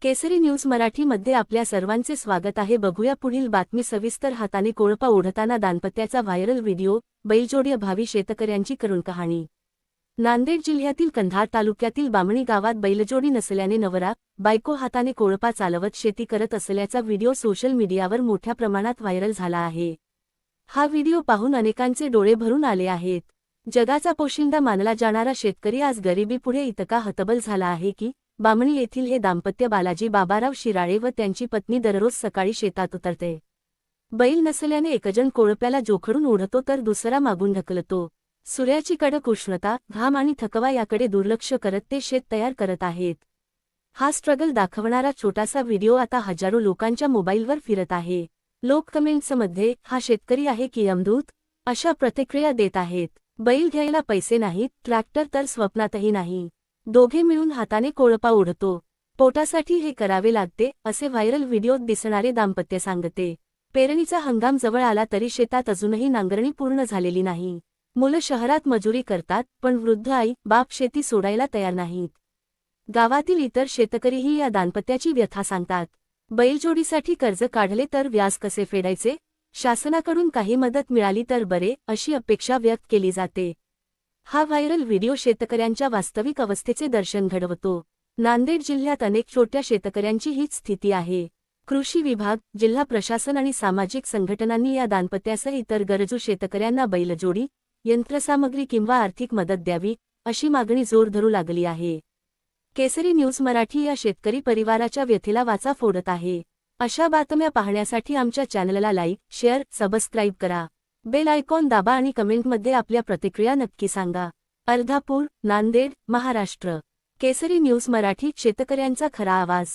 केसरी news Marathi मध्ये आपल्या सर्वांचे स्वागत आहे। बघूया पुढील बातमी सविस्तर। हाताने कोळपा ओढताना दाम्पत्याचा व्हायरल व्हिडिओ, बैलजोडी अभावी शेतकऱ्यांची करुण कहाणी। नांदेड जिल्ह्यातील कंधार तालुक्यातील बामणी गावात बैलजोडी नसल्याने नवरा बायको हाताने कोळपा चालवत शेती करत असल्याचा व्हिडिओ सोशल मीडियावर मोठ्या प्रमाणात व्हायरल झाला आहे। हा व्हिडिओ पाहून अनेकांचे डोळे भरून आले आहेत। जगाचा पोशिंदा मानला जाणारा शेतकरी आज गरिबीपुढे इतका हतबल झाला आहे की बामणी येथील हे दाम्पत्य बालाजी बाबाराव शिराळे व त्यांची पत्नी दररोज सकाळी शेतात उतरते। बैल नसल्याने एकजण कोळप्याला जोखडून ओढतो तर दुसरा मागून ढकलतो। सूर्याची कडक उष्णता, घाम आणि थकवा याकडे दुर्लक्ष करत ते शेत तयार करत आहेत। हा स्ट्रगल दाखवणारा छोटासा व्हिडिओ आता हजारो लोकांच्या मोबाईलवर फिरत आहे। लोक कमेंट्समध्ये हा शेतकरी आहे की यमदूत अशा प्रतिक्रिया देत आहेत। बैल घ्यायला पैसे नाहीत, ट्रॅक्टर तर स्वप्नातही नाही। दोघे मिळून हाताने कोळपा ओढतो, पोटासाठी हे करावे लागते असे व्हायरल व्हिडिओत दिसणारे दाम्पत्य सांगते। पेरणीचा हंगाम जवळ आला तरी शेतात अजूनही नांगरणी पूर्ण झालेली नाही। मुलं शहरात मजुरी करतात, पण वृद्ध आई बाप शेती सोडायला तयार नाहीत। गावातील इतर शेतकरीही या दाम्पत्याची व्यथा सांगतात। बैलजोडीसाठी कर्ज काढले तर व्याज कसे फेडायचे, शासनाकडून काही मदत मिळाली तर बरे अशी अपेक्षा व्यक्त केली जाते। हा व्हायरल व्हिडिओ शेतकऱ्यांच्या वास्तविक अवस्थेचे दर्शन घडवतो। नांदेड जिल्ह्यात अनेक छोट्या शेतकऱ्यांची हीच स्थिती आहे। कृषी विभाग, जिल्हा प्रशासन आणि सामाजिक संघटनांनी या दाम्पत्यासह इतर गरजू शेतकऱ्यांना बैलजोडी, यंत्रसामग्री किंवा आर्थिक मदत द्यावी अशी मागणी जोर धरू लागली आहे। केसरी न्यूज मराठी या शेतकरी परिवाराच्या व्यथेला वाचा फोडत आहे। अशा बातम्या पाहण्यासाठी आमच्या चॅनलला लाईक, शेअर, सबस्क्राईब करा। बेल आयकॉन दाबा आणि कमेंटमध्ये आपल्या प्रतिक्रिया नक्की सांगा। अर्धापूर, नांदेड, महाराष्ट्र। केसरी न्यूज मराठी, शेतकऱ्यांचा खरा आवाज।